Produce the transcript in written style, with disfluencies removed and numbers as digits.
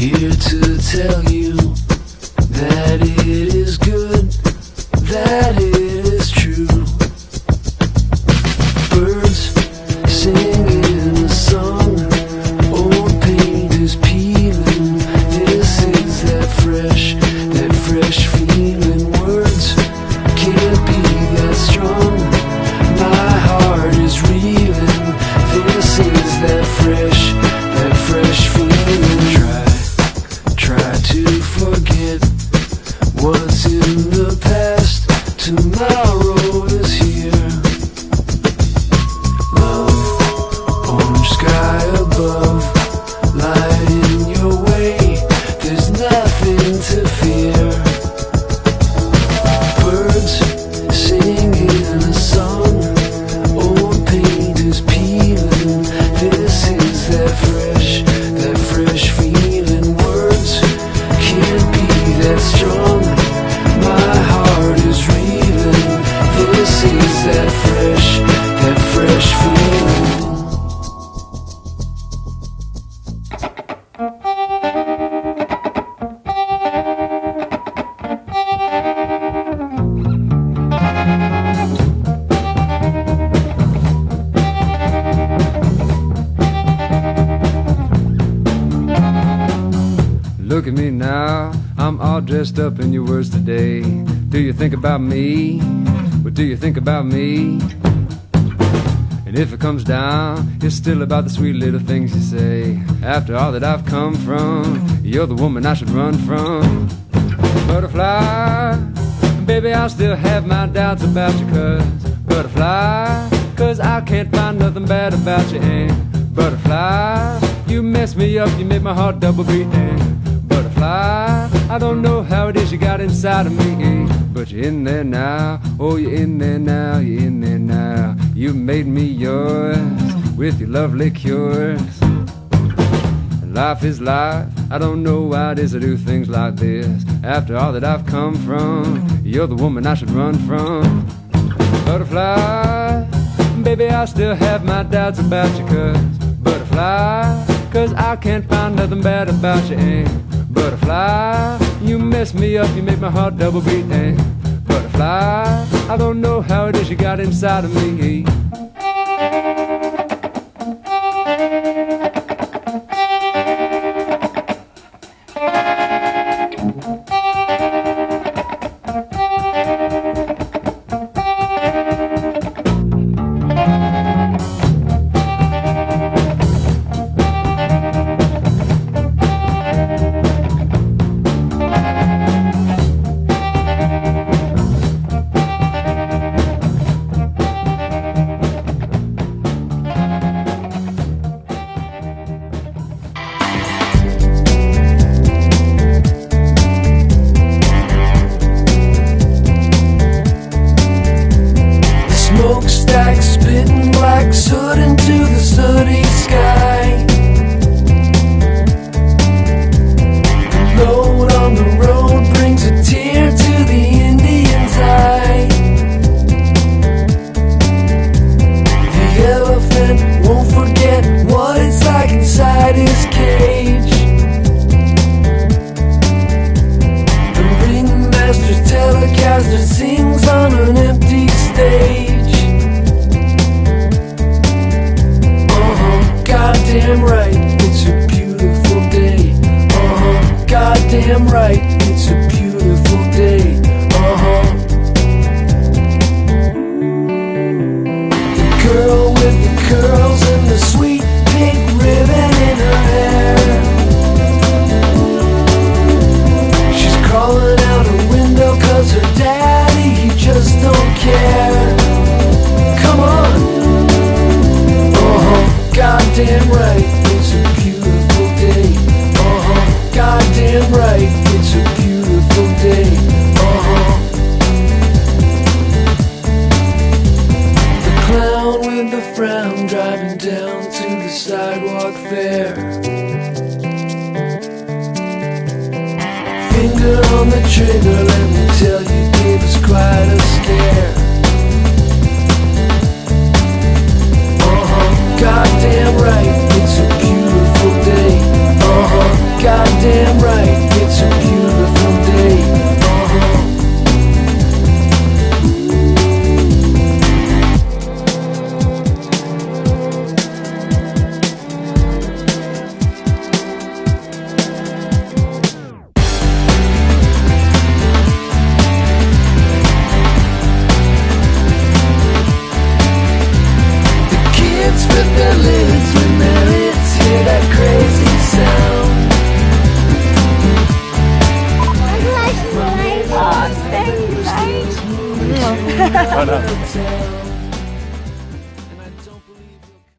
here to tell you that it is good, that it is true. Birds singing a song, old paint is peeling. This is that fresh feeling. Words can't be that strong. My heart is reeling. This is that fresh feeling. Try to forget what's in the past. Tomorrow is here. Love, orange sky above, light in your way. There's nothing to fear. Birds singing a song, old paint is peeling. This is that fresh feeling. Words can't be that strong. My heart is reeling. This is that fresh feeling. Look at me now, I'm all dressed up in your words today. Do you think about me? What do you think about me? And if it comes down, it's still about the sweet little things you say. After all that I've come from, you're the woman I should run from. Butterfly, baby, I still have my doubts about you, cause I can't find nothing bad about you. And butterfly, you mess me up, you make my heart double beat. And butterfly, I don't know how it is you got inside of me, but you're in there now. Oh, you're in there now, you're in there now. You made me yours with your lovely cures. Life is life, I don't know why it is I do things like this. After all that I've come from, you're the woman I should run from. Butterfly, baby, I still have my doubts about you, cause I can't find nothing bad about you. And butterfly, you mess me up, you make my heart double beat. And butterfly, I don't know how it is you got inside of me. Smokestack spitting black soot into the sooty sky. The load on the road brings a tear to the Indian's eye. The elephant won't forget what it's like inside his cage. The ringmaster's telecaster sings on an empty stage. Goddamn right, it's a beautiful day. Goddamn right, it's a beautiful day. The girl with the curls and the sweet pink ribbon in her hair. She's crawling out her window cause her daddy, he just don't care. Come on. Goddamn right, it's a beautiful day. Goddamn right, it's a beautiful day. The clown with the frown driving down to the sidewalk fair. Finger on the trigger, let me tell you, gave us quite a scare. Goddamn right, it's a beautiful day. Goddamn damn right. It's a beautiful day. The kids flip their lids when their lids hear that crazy sound. Oh, thank you, mate. Town.